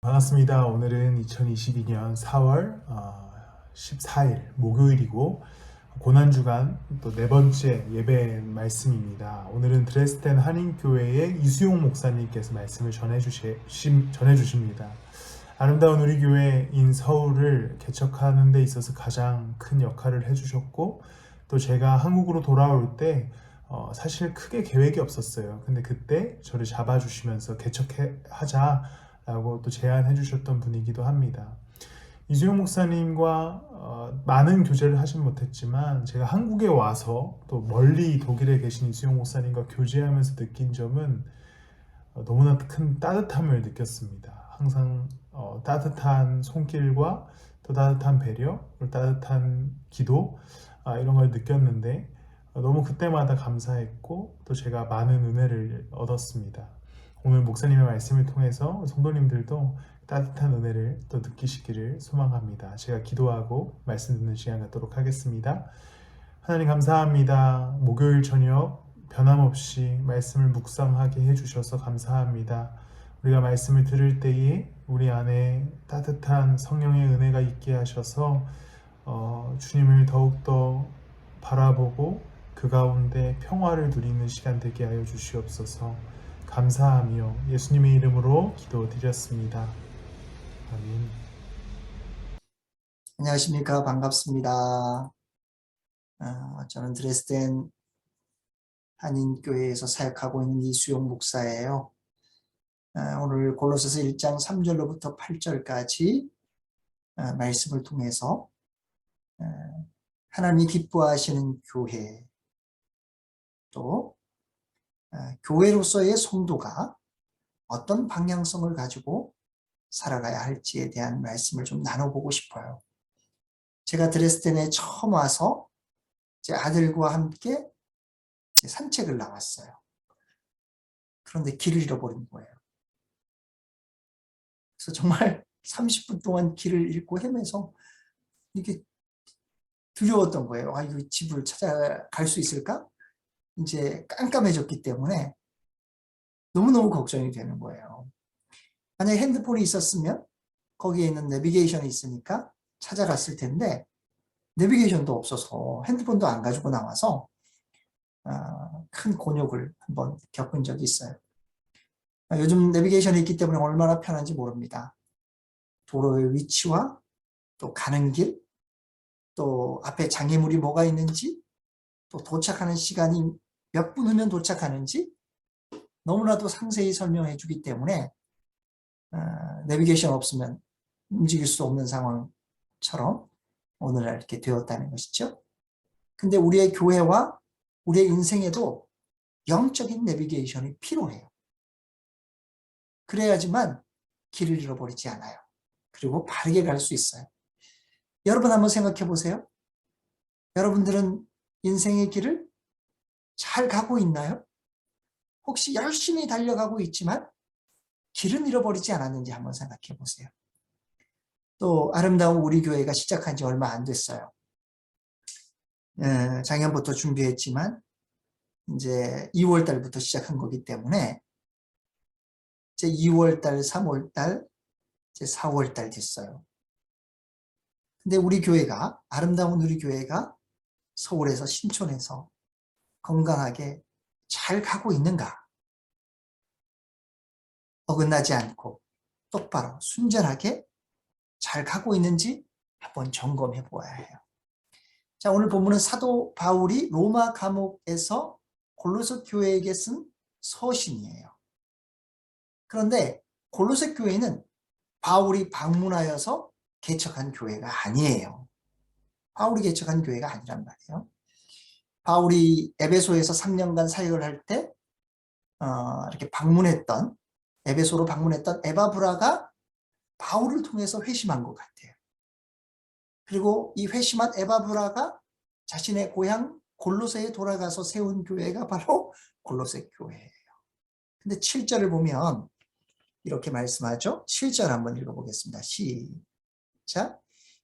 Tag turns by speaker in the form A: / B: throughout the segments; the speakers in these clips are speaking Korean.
A: 반갑습니다. 오늘은 2022년 4월 14일 목요일이고 고난주간 또 네 번째 예배 말씀입니다. 오늘은 드레스덴 한인교회의 이수용 목사님께서 말씀을 전해주십니다. 아름다운 우리 교회인 서울을 개척하는 데 있어서 가장 큰 역할을 해주셨고, 또 제가 한국으로 돌아올 때 사실 크게 계획이 없었어요. 근데 그때 저를 잡아주시면서 개척하자 라고 또 제안해 주셨던 분이기도 합니다. 이수용 목사님과 많은 교제를 하진 못했지만 제가 한국에 와서 또 멀리 독일에 계신 이수용 목사님과 교제하면서 느낀 점은 너무나 큰 따뜻함을 느꼈습니다. 항상 따뜻한 손길과 또 따뜻한 배려, 따뜻한 기도, 이런 걸 느꼈는데 너무 그때마다 감사했고 또 제가 많은 은혜를 얻었습니다. 오늘 목사님의 말씀을 통해서 성도님들도 따뜻한 은혜를 또 느끼시기를 소망합니다. 제가 기도하고 말씀 듣는 시간 갖도록 하겠습니다. 하나님 감사합니다. 목요일 저녁 변함없이 말씀을 묵상하게 해주셔서 감사합니다. 우리가 말씀을 들을 때에 우리 안에 따뜻한 성령의 은혜가 있게 하셔서 주님을 더욱더 바라보고 그 가운데 평화를 누리는 시간 되게 하여 주시옵소서. 감사하며 예수님의 이름으로 기도드렸습니다. 아멘.
B: 안녕하십니까. 반갑습니다. 저는 드레스덴 한인교회에서 사역하고 있는 이수용 목사예요. 오늘 골로새서 1장 3절로부터 8절까지 말씀을 통해서 하나님이 기뻐하시는 교회, 또 교회로서의 성도가 어떤 방향성을 가지고 살아가야 할지에 대한 말씀을 좀 나눠보고 싶어요. 제가 드레스덴에 처음 와서 제 아들과 함께 산책을 나왔어요. 그런데 길을 잃어버린 거예요. 그래서 정말 30분 동안 길을 잃고 헤매서 이게 두려웠던 거예요. 이거 집을 찾아갈 수 있을까? 이제 깜깜해졌기 때문에 너무너무 걱정이 되는 거예요. 만약에 핸드폰이 있었으면 거기에 있는 내비게이션이 있으니까 찾아갔을 텐데 내비게이션도 없어서 핸드폰도 안 가지고 나와서 큰 곤욕을 한번 겪은 적이 있어요. 요즘 내비게이션이 있기 때문에 얼마나 편한지 모릅니다. 도로의 위치와 또 가는 길, 또 앞에 장애물이 뭐가 있는지, 또 도착하는 시간이 몇 분 후면 도착하는지 너무나도 상세히 설명해 주기 때문에 내비게이션 없으면 움직일 수 없는 상황처럼 오늘날 이렇게 되었다는 것이죠. 근데 우리의 교회와 우리의 인생에도 영적인 내비게이션이 필요해요. 그래야지만 길을 잃어버리지 않아요. 그리고 바르게 갈 수 있어요. 여러분 한번 생각해 보세요. 여러분들은 인생의 길을 잘 가고 있나요? 혹시 열심히 달려가고 있지만 길은 잃어버리지 않았는지 한번 생각해 보세요. 또 아름다운 우리 교회가 시작한 지 얼마 안 됐어요. 작년부터 준비했지만 이제 2월 달부터 시작한 거기 때문에 이제 2월 달, 3월 달, 이제 4월 달 됐어요. 근데 우리 교회가, 아름다운 우리 교회가 서울에서 신촌에서 건강하게 잘 가고 있는가? 어긋나지 않고 똑바로 순전하게 잘 가고 있는지 한번 점검해 보아야 해요. 자, 오늘 본문은 사도 바울이 로마 감옥에서 골로새 교회에게 쓴 서신이에요. 그런데 골로새 교회는 바울이 방문하여서 개척한 교회가 아니에요. 바울이 개척한 교회가 아니란 말이에요. 바울이 에베소에서 3년간 사역을 할 때 이렇게 에베소로 방문했던 에바브라가 바울을 통해서 회심한 것 같아요. 그리고 이 회심한 에바브라가 자신의 고향 골로새에 돌아가서 세운 교회가 바로 골로새 교회예요. 근데 7절을 보면 이렇게 말씀하죠. 7절 한번 읽어보겠습니다. 시작.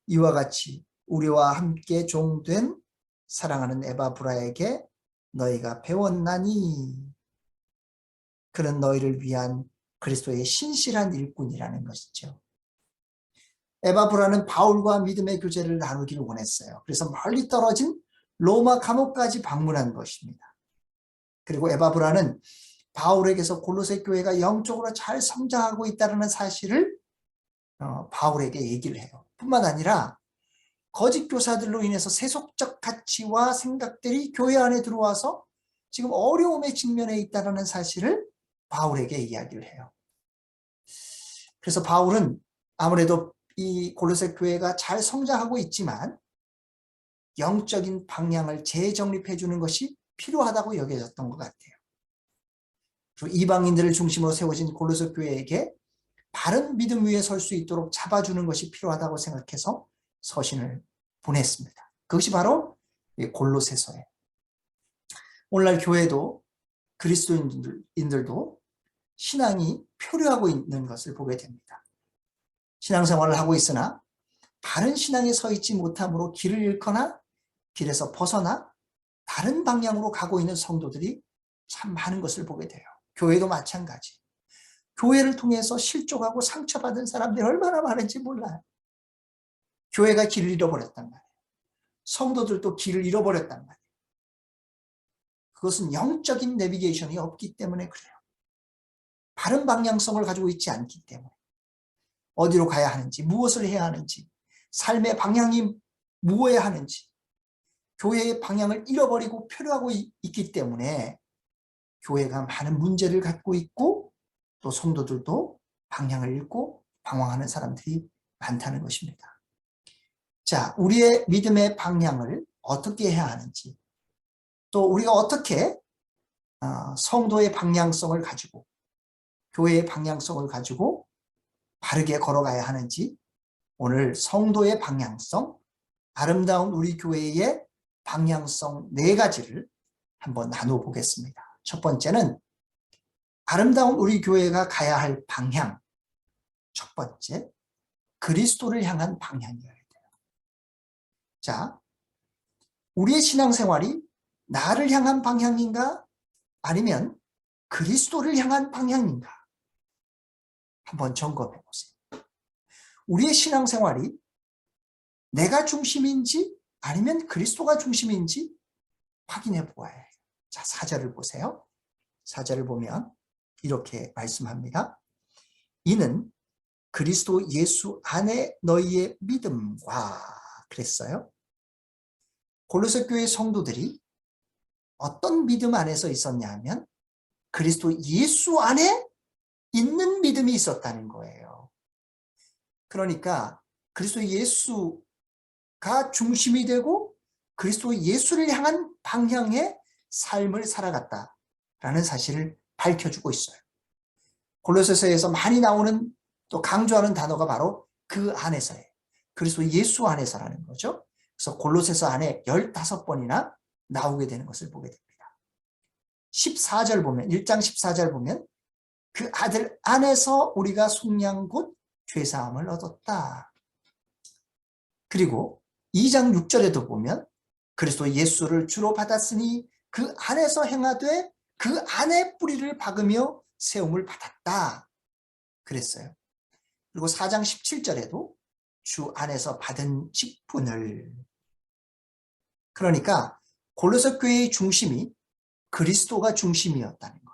B: 이와 같이 우리와 함께 종된 사랑하는 에바브라에게 너희가 배웠나니 그는 너희를 위한 그리스도의 신실한 일꾼이라는 것이죠. 에바브라는 바울과 믿음의 교제를 나누기를 원했어요. 그래서 멀리 떨어진 로마 감옥까지 방문한 것입니다. 그리고 에바브라는 바울에게서 골로새 교회가 영적으로 잘 성장하고 있다는 사실을 바울에게 얘기를 해요. 뿐만 아니라 거짓 교사들로 인해서 세속적 가치와 생각들이 교회 안에 들어와서 지금 어려움에 직면해 있다는 사실을 바울에게 이야기를 해요. 그래서 바울은 아무래도 이 골로새 교회가 잘 성장하고 있지만 영적인 방향을 재정립해 주는 것이 필요하다고 여겨졌던 것 같아요. 그리고 이방인들을 중심으로 세워진 골로새 교회에게 바른 믿음 위에 설 수 있도록 잡아주는 것이 필요하다고 생각해서 서신을 보냈습니다. 그것이 바로 골로새서예요. 오늘날 교회도 그리스도인들도 신앙이 표류하고 있는 것을 보게 됩니다. 신앙생활을 하고 있으나 바른 신앙에 서 있지 못함으로 길을 잃거나 길에서 벗어나 다른 방향으로 가고 있는 성도들이 참 많은 것을 보게 돼요. 교회도 마찬가지. 교회를 통해서 실족하고 상처받은 사람들이 얼마나 많은지 몰라요. 교회가 길을 잃어버렸단 말이에요. 성도들도 길을 잃어버렸단 말이에요. 그것은 영적인 내비게이션이 없기 때문에 그래요. 바른 방향성을 가지고 있지 않기 때문에. 어디로 가야 하는지, 무엇을 해야 하는지, 삶의 방향이 무엇해야 하는지, 교회의 방향을 잃어버리고 표류하고 있기 때문에 교회가 많은 문제를 갖고 있고 또 성도들도 방향을 잃고 방황하는 사람들이 많다는 것입니다. 자, 우리의 믿음의 방향을 어떻게 해야 하는지, 또 우리가 어떻게 성도의 방향성을 가지고 교회의 방향성을 가지고 바르게 걸어가야 하는지 오늘 성도의 방향성, 아름다운 우리 교회의 방향성 4가지를 한번 나눠보겠습니다. 첫 번째는 아름다운 우리 교회가 가야 할 방향. 첫 번째, 그리스도를 향한 방향이어야 돼요. 자, 우리의 신앙생활이 나를 향한 방향인가? 아니면 그리스도를 향한 방향인가? 한번 점검해 보세요. 우리의 신앙생활이 내가 중심인지 아니면 그리스도가 중심인지 확인해 보아야 해요. 자, 4절을 보세요. 4절을 보면 이렇게 말씀합니다. 이는 그리스도 예수 안에 너희의 믿음과 그랬어요. 골로새 교회 성도들이 어떤 믿음 안에서 있었냐 하면 그리스도 예수 안에 있는 믿음이 있었다는 거예요. 그러니까 그리스도 예수가 중심이 되고 그리스도 예수를 향한 방향의 삶을 살아갔다라는 사실을 밝혀주고 있어요. 골로새서에서 많이 나오는 또 강조하는 단어가 바로 그 안에서예요. 그리스도 예수 안에서라는 거죠. 그래서 골로새서 안에 15번이나 나오게 되는 것을 보게 됩니다. 14절 보면 1장 14절 보면 그 아들 안에서 우리가 속량 곧 죄사함을 얻었다. 그리고 2장 6절에도 보면 그리스도 예수를 주로 받았으니 그 안에서 행하되 그 안에 뿌리를 박으며 세움을 받았다. 그랬어요. 그리고 4장 17절에도 주 안에서 받은 직분을. 그러니까 골로새 교회의 중심이 그리스도가 중심이었다는 거예요.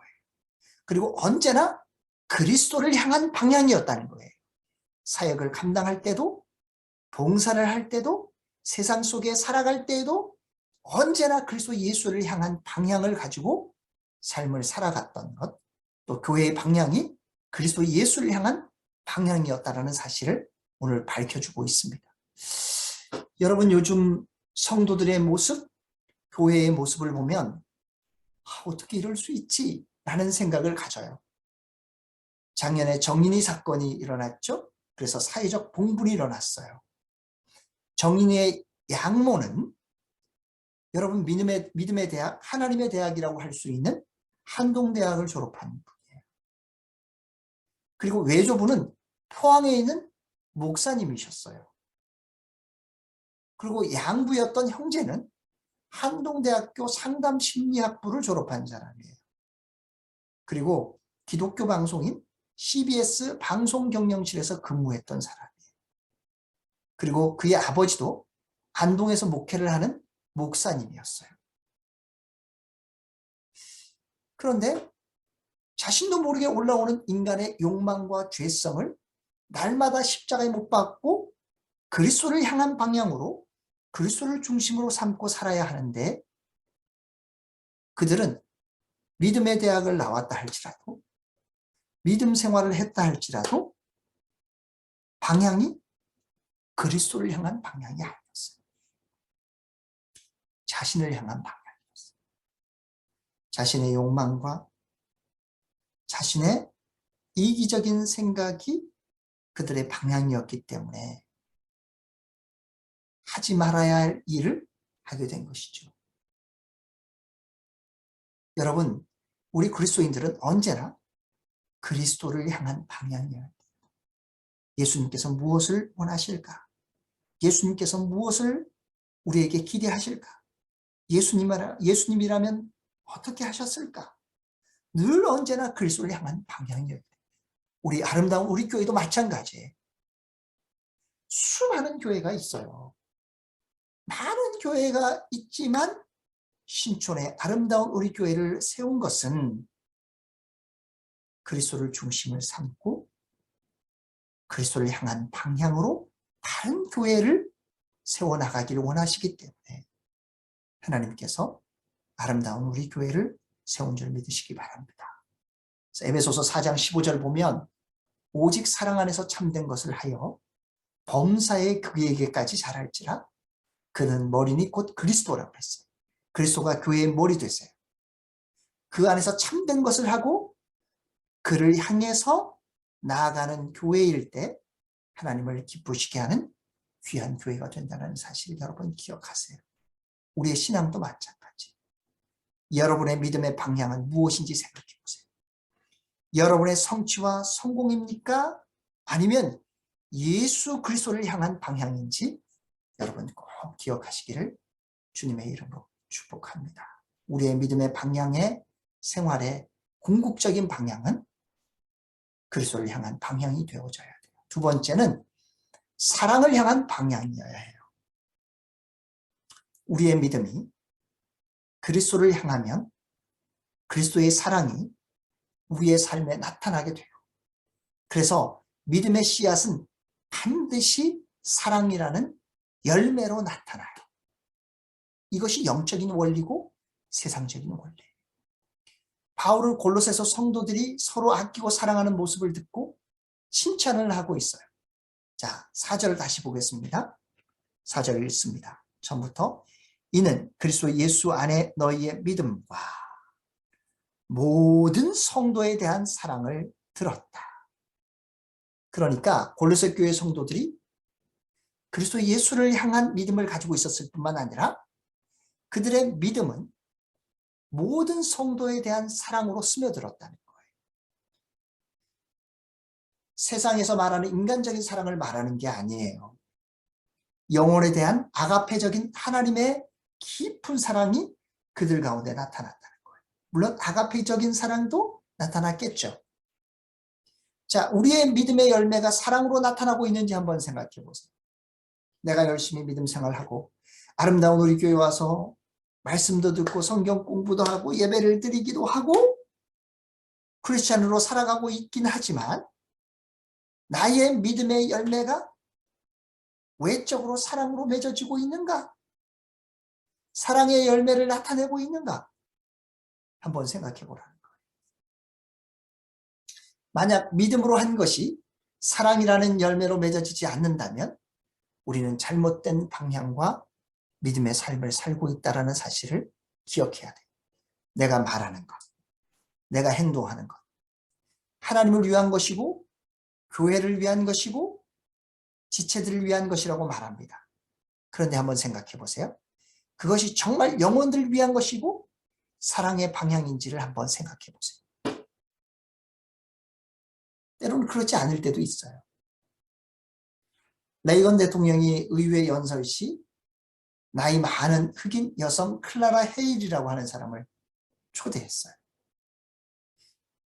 B: 그리고 언제나 그리스도를 향한 방향이었다는 거예요. 사역을 감당할 때도 봉사를 할 때도 세상 속에 살아갈 때에도 언제나 그리스도 예수를 향한 방향을 가지고 삶을 살아갔던 것, 또 교회의 방향이 그리스도 예수를 향한 방향이었다는 사실을 오늘 밝혀주고 있습니다. 여러분, 요즘 성도들의 모습, 교회의 모습을 보면 어떻게 이럴 수 있지? 라는 생각을 가져요. 작년에 정인이 사건이 일어났죠. 그래서 사회적 봉분이 일어났어요. 정인이의 양모는 여러분 믿음의 대학, 하나님의 대학이라고 할 수 있는 한동대학을 졸업한 분이에요. 그리고 외조부는 포항에 있는 목사님이셨어요. 그리고 양부였던 형제는 한동대학교 상담심리학부를 졸업한 사람이에요. 그리고 기독교 방송인 CBS 방송 경영실에서 근무했던 사람이에요. 그리고 그의 아버지도 안동에서 목회를 하는 목사님이었어요. 그런데 자신도 모르게 올라오는 인간의 욕망과 죄성을 날마다 십자가에 못 박고 그리스도를 향한 방향으로 그리스도를 중심으로 삼고 살아야 하는데, 그들은 믿음의 대학을 나왔다 할지라도, 믿음 생활을 했다 할지라도 방향이 그리스도를 향한 방향이 아니었어요. 자신을 향한 방향이었어요. 자신의 욕망과 자신의 이기적인 생각이 그들의 방향이었기 때문에 하지 말아야 할 일을 하게 된 것이죠. 여러분, 우리 그리스도인들은 언제나 그리스도를 향한 방향이어야 돼요. 예수님께서 무엇을 원하실까? 예수님께서 무엇을 우리에게 기대하실까? 예수님이라면 어떻게 하셨을까? 늘 언제나 그리스도를 향한 방향이어야 돼요. 우리 아름다운 우리 교회도 마찬가지예요. 수많은 교회가 있어요. 많은 교회가 있지만 신촌의 아름다운 우리 교회를 세운 것은 그리스도를 중심을 삼고 그리스도를 향한 방향으로 다른 교회를 세워나가기를 원하시기 때문에 하나님께서 아름다운 우리 교회를 세운 줄 믿으시기 바랍니다. 에베소서 4장 15절 보면 오직 사랑 안에서 참된 것을 하여 범사에 그에게까지 자랄지라 그는 머리니 곧 그리스도라고 했어요. 그리스도가 교회의 머리 되세요. 그 안에서 참된 것을 하고 그를 향해서 나아가는 교회일 때 하나님을 기쁘시게 하는 귀한 교회가 된다는 사실을 여러분 기억하세요. 우리의 신앙도 마찬가지. 여러분의 믿음의 방향은 무엇인지 생각해 보세요. 여러분의 성취와 성공입니까? 아니면 예수 그리스도를 향한 방향인지 여러분 꼭 기억하시기를 주님의 이름으로 축복합니다. 우리의 믿음의 방향의 생활의 궁극적인 방향은 그리스도를 향한 방향이 되어져야 돼요. 두 번째는 사랑을 향한 방향이어야 해요. 우리의 믿음이 그리스도를 향하면 그리스도의 사랑이 우리의 삶에 나타나게 돼요. 그래서 믿음의 씨앗은 반드시 사랑이라는 열매로 나타나요. 이것이 영적인 원리고 세상적인 원리예요. 바울을 골로새서 성도들이 서로 아끼고 사랑하는 모습을 듣고 칭찬을 하고 있어요. 자, 4절 다시 보겠습니다. 4절 읽습니다. 처음부터 이는 그리스도 예수 안에 너희의 믿음과 모든 성도에 대한 사랑을 들었다. 그러니까 골로새 교회 성도들이 그리스도 예수를 향한 믿음을 가지고 있었을 뿐만 아니라 그들의 믿음은 모든 성도에 대한 사랑으로 스며들었다는 거예요. 세상에서 말하는 인간적인 사랑을 말하는 게 아니에요. 영혼에 대한 아가페적인 하나님의 깊은 사랑이 그들 가운데 나타났다는 거예요. 물론 아가페적인 사랑도 나타났겠죠. 자, 우리의 믿음의 열매가 사랑으로 나타나고 있는지 한번 생각해 보세요. 내가 열심히 믿음 생활하고 아름다운 우리 교회 와서 말씀도 듣고 성경 공부도 하고 예배를 드리기도 하고 크리스찬으로 살아가고 있긴 하지만 나의 믿음의 열매가 외적으로 사랑으로 맺어지고 있는가? 사랑의 열매를 나타내고 있는가? 한번 생각해 보라는 거예요. 만약 믿음으로 한 것이 사랑이라는 열매로 맺어지지 않는다면 우리는 잘못된 방향과 믿음의 삶을 살고 있다는 사실을 기억해야 돼요. 내가 말하는 것, 내가 행동하는 것, 하나님을 위한 것이고 교회를 위한 것이고 지체들을 위한 것이라고 말합니다. 그런데 한번 생각해 보세요. 그것이 정말 영혼들을 위한 것이고 사랑의 방향인지를 한번 생각해 보세요. 때로는 그렇지 않을 때도 있어요. 레이건 대통령이 의회 연설 시 나이 많은 흑인 여성 클라라 헤일이라고 하는 사람을 초대했어요.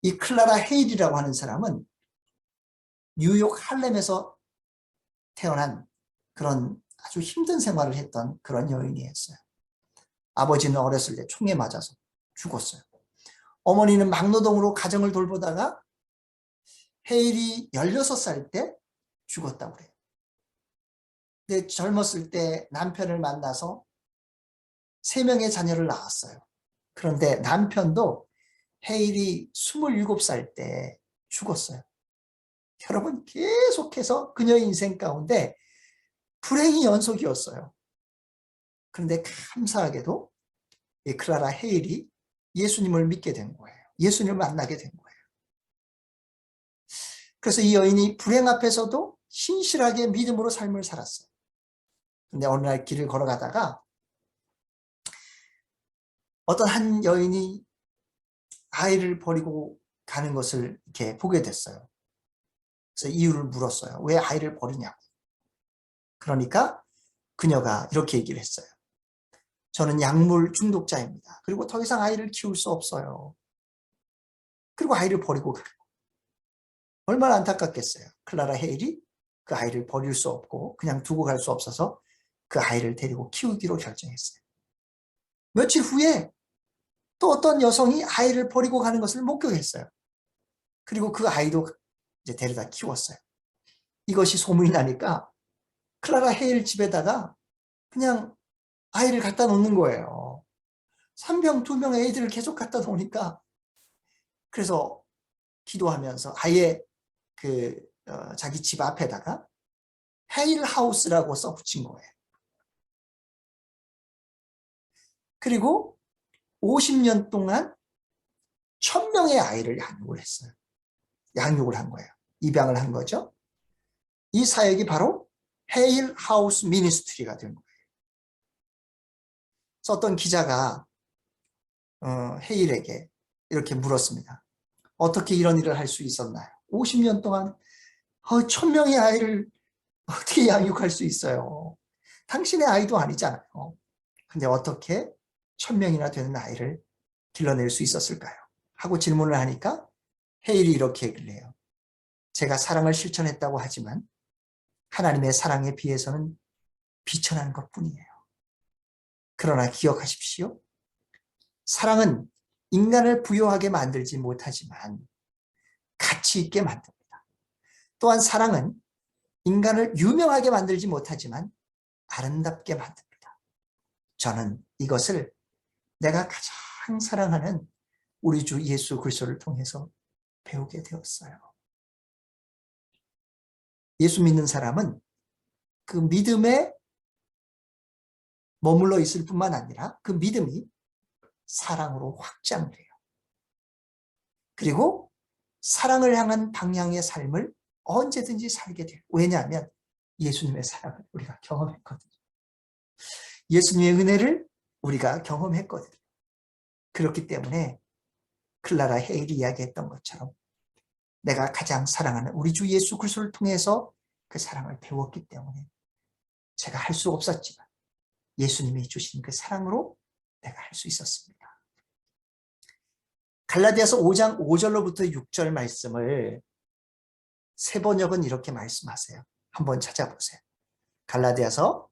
B: 이 클라라 헤일이라고 하는 사람은 뉴욕 할렘에서 태어난 그런 아주 힘든 생활을 했던 그런 여인이었어요. 아버지는 어렸을 때 총에 맞아서 죽었어요. 어머니는 막노동으로 가정을 돌보다가 헤일이 16살 때 죽었다고 그래요. 근데 젊었을 때 남편을 만나서 3명의 자녀를 낳았어요. 그런데 남편도 헤일이 27살 때 죽었어요. 여러분, 계속해서 그녀의 인생 가운데 불행이 연속이었어요. 그런데 감사하게도 이 클라라 헤일이 예수님을 믿게 된 거예요. 예수님을 만나게 된 거예요. 그래서 이 여인이 불행 앞에서도 신실하게 믿음으로 삶을 살았어요. 근데 어느 날 길을 걸어가다가 어떤 한 여인이 아이를 버리고 가는 것을 이렇게 보게 됐어요. 그래서 이유를 물었어요. 왜 아이를 버리냐고. 그러니까 그녀가 이렇게 얘기를 했어요. 저는 약물 중독자입니다. 그리고 더 이상 아이를 키울 수 없어요. 그리고 아이를 버리고 가요. 얼마나 안타깝겠어요. 클라라 헤일이 그 아이를 버릴 수 없고 그냥 두고 갈 수 없어서 그 아이를 데리고 키우기로 결정했어요. 며칠 후에 또 어떤 여성이 아이를 버리고 가는 것을 목격했어요. 그리고 그 아이도 이제 데려다 키웠어요. 이것이 소문이 나니까 클라라 헤일 집에다가 그냥 아이를 갖다 놓는 거예요. 3병, 2명의 애들을 계속 갖다 놓으니까 그래서 기도하면서 아예 자기 집 앞에다가 헤일 하우스라고 써붙인 거예요. 그리고 50년 동안 1000명의 아이를 양육을 했어요. 양육을 한 거예요. 입양을 한 거죠. 이 사역이 바로 헤일 하우스 미니스트리가 된 거예요. 그래서 어떤 기자가 헤일에게 이렇게 물었습니다. 어떻게 이런 일을 할 수 있었나요? 50년 동안 1000명의 아이를 어떻게 양육할 수 있어요? 당신의 아이도 아니잖아요. 근데 어떻게 1000명이나 되는 아이를 길러낼 수 있었을까요? 하고 질문을 하니까 헤일이 이렇게 얘기를 해요. 제가 사랑을 실천했다고 하지만 하나님의 사랑에 비해서는 비천한 것뿐이에요. 그러나 기억하십시오. 사랑은 인간을 부유하게 만들지 못하지만 가치 있게 만듭니다. 또한 사랑은 인간을 유명하게 만들지 못하지만 아름답게 만듭니다. 저는 이것을 내가 가장 사랑하는 우리 주 예수 그리스도를 통해서 배우게 되었어요. 예수 믿는 사람은 그 믿음에 머물러 있을 뿐만 아니라 그 믿음이 사랑으로 확장돼요. 그리고 사랑을 향한 방향의 삶을 언제든지 살게 돼요. 왜냐하면 예수님의 사랑을 우리가 경험했거든요. 예수님의 은혜를 우리가 경험했거든요. 그렇기 때문에 클라라 헤일이 이야기했던 것처럼 내가 가장 사랑하는 우리 주 예수 그리스도를 통해서 그 사랑을 배웠기 때문에 제가 할 수 없었지만 예수님이 주신 그 사랑으로 내가 할 수 있었습니다. 갈라디아서 5장 5절로부터 6절 말씀을 세번역은 이렇게 말씀하세요. 한번 찾아보세요. 갈라디아서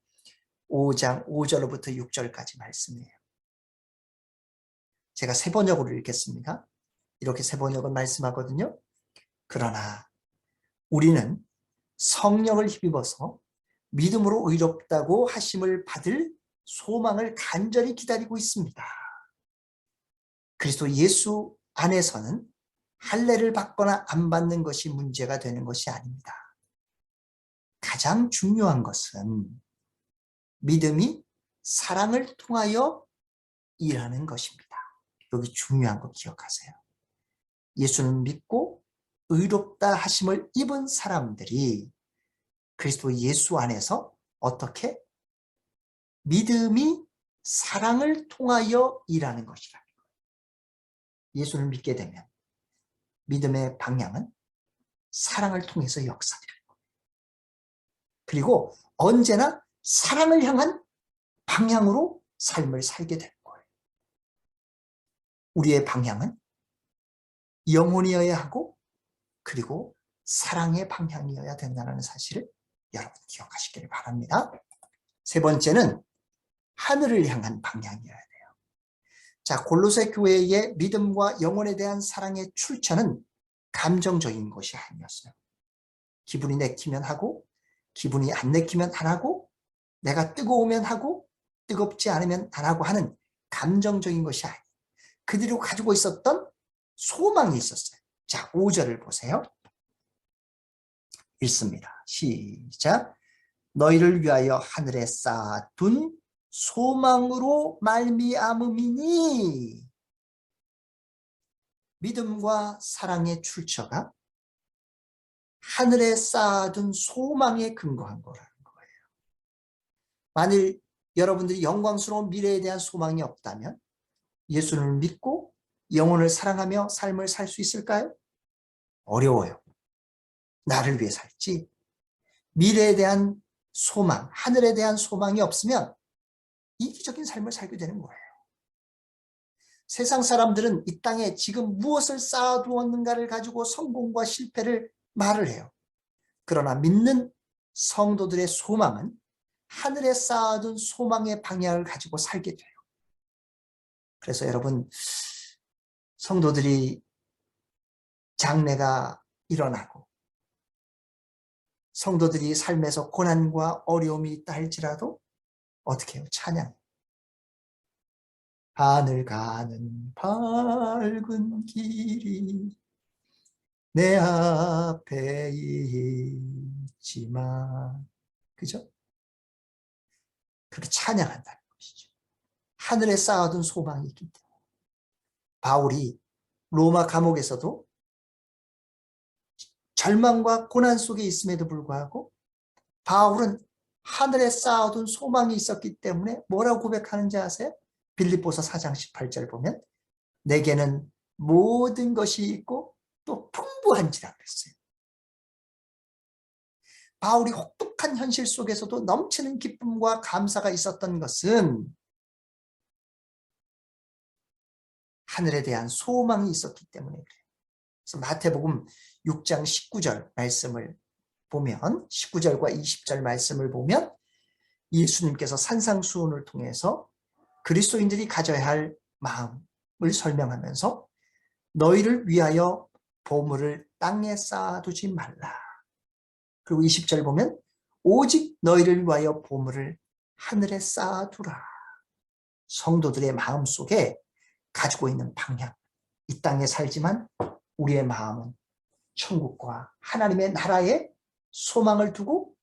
B: 5장 5절로부터 6절까지 말씀이에요. 제가 세번역으로 읽겠습니다. 이렇게 세번역은 말씀하거든요. 그러나 우리는 성령을 힘입어서 믿음으로 의롭다고 하심을 받을 소망을 간절히 기다리고 있습니다. 그리스도 예수 안에서는 할례를 받거나 안 받는 것이 문제가 되는 것이 아닙니다. 가장 중요한 것은 믿음이 사랑을 통하여 일하는 것입니다. 여기 중요한 거 기억하세요. 예수는 믿고 의롭다 하심을 입은 사람들이 그리스도 예수 안에서 어떻게? 믿음이 사랑을 통하여 일하는 것이라는 거예요. 예수를 믿게 되면 믿음의 방향은 사랑을 통해서 역사되는 거예요. 그리고 언제나 사랑을 향한 방향으로 삶을 살게 되는 거예요. 우리의 방향은 영혼이어야 하고 그리고 사랑의 방향이어야 된다는 사실을 여러분 기억하시기를 바랍니다. 세 번째는 하늘을 향한 방향이어야 돼요. 자, 골로새 교회의 믿음과 영혼에 대한 사랑의 출처는 감정적인 것이 아니었어요. 기분이 내키면 하고, 기분이 안 내키면 안 하고, 내가 뜨거우면 하고, 뜨겁지 않으면 안 하고 하는 감정적인 것이 아니에요. 그들이 가지고 있었던 소망이 있었어요. 자, 5절을 보세요. 읽습니다. 시작. 너희를 위하여 하늘에 쌓아둔 소망으로 말미암음이니. 믿음과 사랑의 출처가 하늘에 쌓아둔 소망에 근거한 거라는 거예요. 만일 여러분들이 영광스러운 미래에 대한 소망이 없다면 예수를 믿고 영혼을 사랑하며 삶을 살 수 있을까요? 어려워요. 나를 위해 살지. 미래에 대한 소망, 하늘에 대한 소망이 없으면 이기적인 삶을 살게 되는 거예요. 세상 사람들은 이 땅에 지금 무엇을 쌓아두었는가를 가지고 성공과 실패를 말을 해요. 그러나 믿는 성도들의 소망은 하늘에 쌓아둔 소망의 방향을 가지고 살게 돼요. 그래서 여러분, 성도들이 장래가 일어나고 성도들이 삶에서 고난과 어려움이 있다 할지라도 어떻게 해요? 찬양. 하늘 가는 밝은 길이 내 앞에 있지만, 그죠? 그렇게 찬양한다는 것이죠. 하늘에 쌓아둔 소망이 있기 때문에. 바울이 로마 감옥에서도 절망과 고난 속에 있음에도 불구하고 바울은 하늘에 쌓아둔 소망이 있었기 때문에 뭐라고 고백하는지 아세요? 빌립보서 4장 18절 보면 내게는 모든 것이 있고 또 풍부한지라 그랬어요. 바울이 혹독한 현실 속에서도 넘치는 기쁨과 감사가 있었던 것은 하늘에 대한 소망이 있었기 때문에 그래요. 그래서 마태복음 6장 19절 말씀을 보면, 19절과 20절 말씀을 보면 예수님께서 산상수훈을 통해서 그리스도인들이 가져야 할 마음을 설명하면서 너희를 위하여 보물을 땅에 쌓아두지 말라. 그리고 20절 보면 오직 너희를 위하여 보물을 하늘에 쌓아두라. 성도들의 마음속에 가지고 있는 방향, 이 땅에 살지만 우리의 마음은 천국과 하나님의 나라에 소망을 두고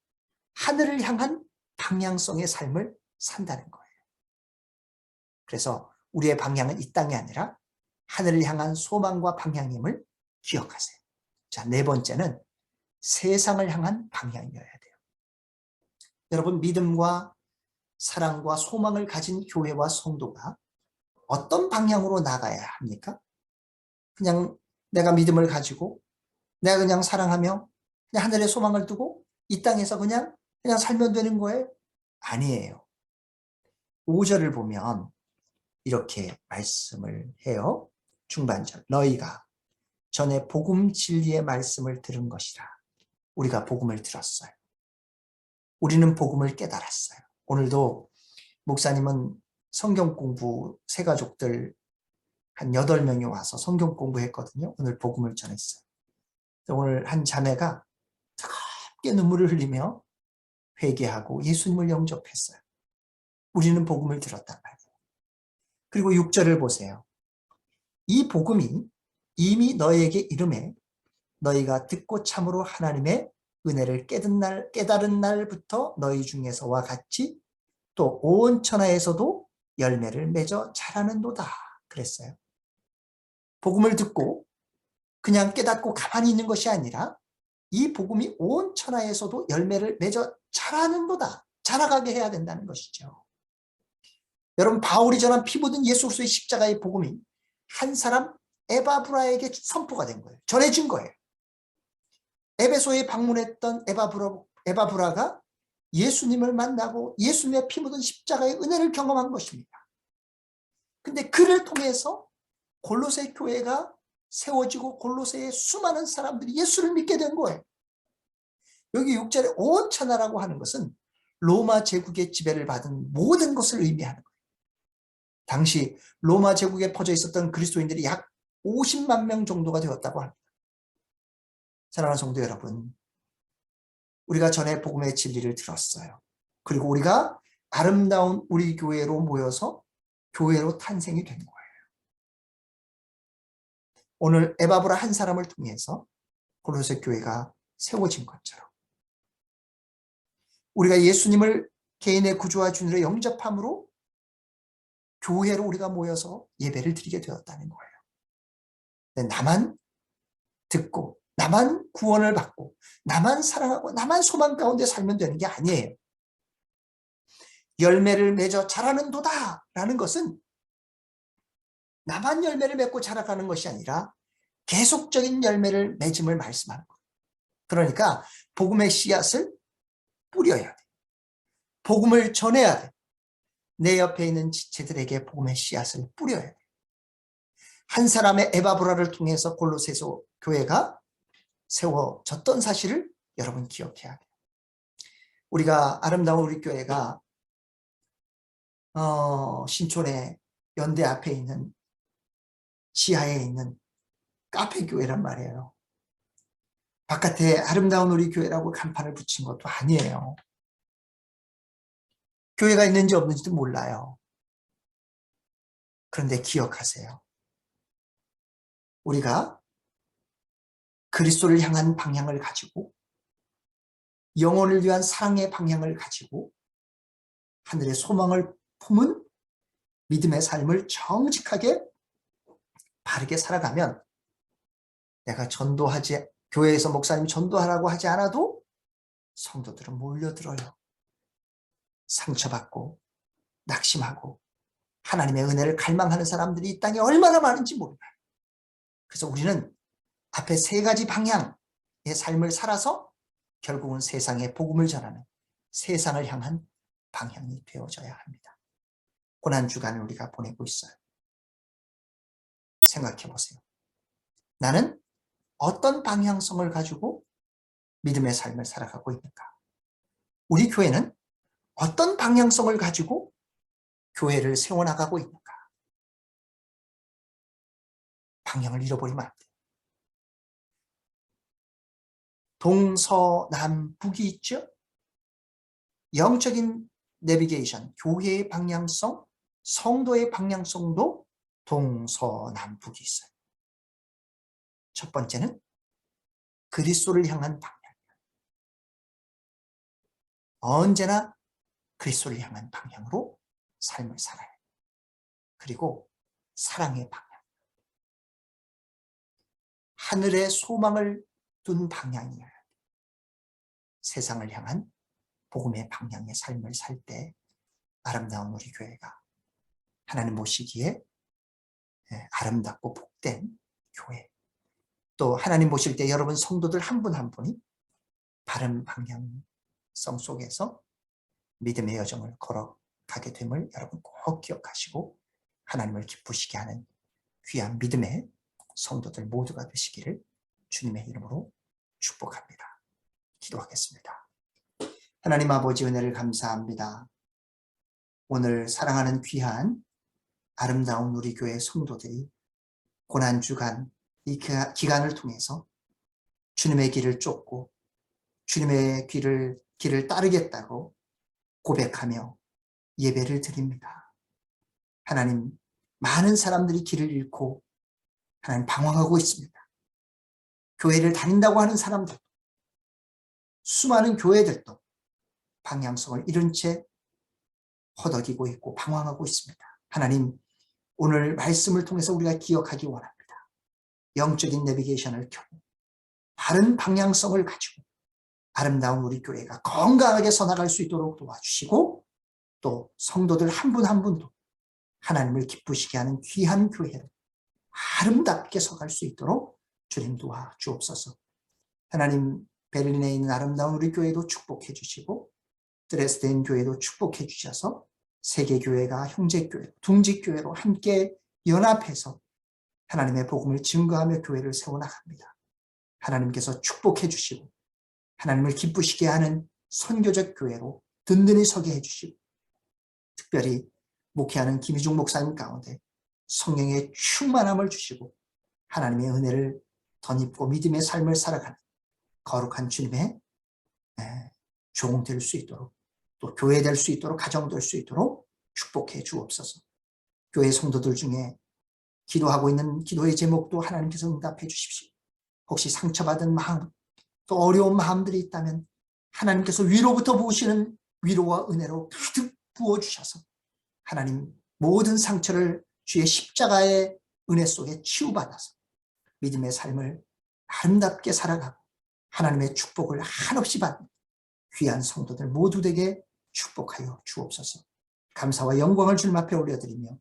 B: 하늘을 향한 방향성의 삶을 산다는 거예요. 그래서 우리의 방향은 이 땅이 아니라 하늘을 향한 소망과 방향임을 기억하세요. 자, 네 번째는 세상을 향한 방향이어야 돼요. 여러분, 믿음과 사랑과 소망을 가진 교회와 성도가 어떤 방향으로 나가야 합니까? 그냥 내가 믿음을 가지고 내가 그냥 사랑하며 그냥 하늘에 소망을 두고 이 땅에서 그냥 살면 되는 거예요? 아니에요. 5절을 보면 이렇게 말씀을 해요. 중반절. 너희가 전에 복음 진리의 말씀을 들은 것이라. 우리가 복음을 들었어요. 우리는 복음을 깨달았어요. 오늘도 목사님은 성경 공부, 새 가족들 한 8명이 와서 성경 공부했거든요. 오늘 복음을 전했어요. 오늘 한 자매가 뜨겁게 눈물을 흘리며 회개하고 예수님을 영접했어요. 우리는 복음을 들었단 말이에요. 그리고 6절을 보세요. 이 복음이 이미 너희에게 이름에 너희가 듣고 참으로 하나님의 은혜를 깨달은 날부터 너희 중에서와 같이 또 온 천하에서도 열매를 맺어 자라는도다 그랬어요. 복음을 듣고 그냥 깨닫고 가만히 있는 것이 아니라 이 복음이 온 천하에서도 열매를 맺어 자라는도다. 자라가게 해야 된다는 것이죠. 여러분, 바울이 전한 피 묻은 예수 그리스도의 십자가의 복음이 한 사람 에바브라에게 선포가 된 거예요. 전해진 거예요. 에베소에 방문했던 에바브라가 예수님을 만나고 예수님의 피 묻은 십자가의 은혜를 경험한 것입니다. 근데 그를 통해서 골로새 교회가 세워지고 골로새의 수많은 사람들이 예수를 믿게 된 거예요. 여기 6절에 온 천하라고 하는 것은 로마 제국의 지배를 받은 모든 것을 의미하는 거예요. 당시 로마 제국에 퍼져 있었던 그리스도인들이 약 50만 명 정도가 되었다고 합니다. 사랑하는 성도 여러분, 우리가 전에 복음의 진리를 들었어요. 그리고 우리가 아름다운 우리 교회로 모여서 교회로 탄생이 된 거예요. 오늘 에바브라 한 사람을 통해서 골로새 교회가 세워진 것처럼 우리가 예수님을 개인의 구주와 주님으로 영접함으로 교회로 우리가 모여서 예배를 드리게 되었다는 거예요. 나만 듣고 나만 구원을 받고 나만 사랑하고 나만 소망 가운데 살면 되는 게 아니에요. 열매를 맺어 자라는 도다 라는 것은 나만 열매를 맺고 자라가는 것이 아니라 계속적인 열매를 맺음을 말씀하는 거예요. 그러니까 복음의 씨앗을 뿌려야 돼. 복음을 전해야 돼. 내 옆에 있는 지체들에게 복음의 씨앗을 뿌려야 돼. 한 사람의 에바브라를 통해서 골로새서 교회가 세워졌던 사실을 여러분 기억해야 돼요. 우리가 아름다운 우리 교회가 신촌의 연대 앞에 있는 지하에 있는 카페 교회란 말이에요. 바깥에 아름다운 우리 교회라고 간판을 붙인 것도 아니에요. 교회가 있는지 없는지도 몰라요. 그런데 기억하세요. 우리가 그리스도를 향한 방향을 가지고 영혼을 위한 사랑의 방향을 가지고 하늘의 소망을 품은 믿음의 삶을 정직하게 바르게 살아가면 내가 전도하지 교회에서 목사님 전도하라고 하지 않아도 성도들은 몰려들어요. 상처받고 낙심하고 하나님의 은혜를 갈망하는 사람들이 이 땅에 얼마나 많은지 몰라요. 그래서 우리는 앞에 세 가지 방향의 삶을 살아서 결국은 세상에 복음을 전하는 세상을 향한 방향이 되어져야 합니다. 고난주간을 우리가 보내고 있어요. 생각해 보세요. 나는 어떤 방향성을 가지고 믿음의 삶을 살아가고 있는가? 우리 교회는 어떤 방향성을 가지고 교회를 세워나가고 있는가? 방향을 잃어버리면 안 돼요. 동서남북이 있죠? 영적인 내비게이션, 교회의 방향성, 성도의 방향성도 동서남북이 있어요. 첫 번째는 그리스도를 향한 방향이에요. 언제나 그리스도를 향한 방향으로 삶을 살아요. 그리고 사랑의 방향. 하늘의 소망을 둔 방향이에요. 세상을 향한 복음의 방향의 삶을 살 때 아름다운 우리 교회가 하나님 보시기에 아름답고 복된 교회, 또 하나님 보실 때 여러분 성도들 한 분 한 분이 바른 방향성 속에서 믿음의 여정을 걸어가게 됨을 여러분 꼭 기억하시고 하나님을 기쁘시게 하는 귀한 믿음의 성도들 모두가 되시기를 주님의 이름으로 축복합니다. 기도하겠습니다. 하나님 아버지 은혜를 감사합니다. 오늘 사랑하는 귀한 아름다운 우리 교회 성도들이 고난주간 이 기간을 통해서 주님의 길을 쫓고 주님의 길을 따르겠다고 고백하며 예배를 드립니다. 하나님, 많은 사람들이 길을 잃고 하나님 방황하고 있습니다. 교회를 다닌다고 하는 사람들, 수많은 교회들도 방향성을 잃은 채 허덕이고 있고 방황하고 있습니다. 하나님, 오늘 말씀을 통해서 우리가 기억하기 원합니다. 영적인 내비게이션을 켜고 바른 방향성을 가지고 아름다운 우리 교회가 건강하게 서나갈 수 있도록 도와주시고 또 성도들 한 분 한 분도 하나님을 기쁘시게 하는 귀한 교회로 아름답게 서갈 수 있도록 주님 도와주옵소서. 하나님, 베를린에 있는 아름다운 우리 교회도 축복해 주시고 드레스덴 교회도 축복해 주셔서 세계교회가 형제교회, 둥지교회로 함께 연합해서 하나님의 복음을 증거하며 교회를 세워나갑니다. 하나님께서 축복해 주시고 하나님을 기쁘시게 하는 선교적 교회로 든든히 서게 해주시고 특별히 목회하는 김희중 목사님 가운데 성령의 충만함을 주시고 하나님의 은혜를 덧입고 믿음의 삶을 살아가는 거룩한 주님의 종 될 수 있도록 또 교회 될 수 있도록 가정 될 수 있도록 축복해 주옵소서. 교회 성도들 중에 기도하고 있는 기도의 제목도 하나님께서 응답해 주십시오. 혹시 상처받은 마음 또 어려운 마음들이 있다면 하나님께서 위로부터 부으시는 위로와 은혜로 가득 부어주셔서 하나님 모든 상처를 주의 십자가의 은혜 속에 치유받아서 믿음의 삶을 아름답게 살아가고 하나님의 축복을 한없이 받는 귀한 성도들 모두 되게 축복하여 주옵소서. 감사와 영광을 주님 앞에 올려드리며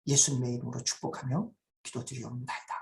B: 예수님의 이름으로 축복하며 기도드리옵나이다.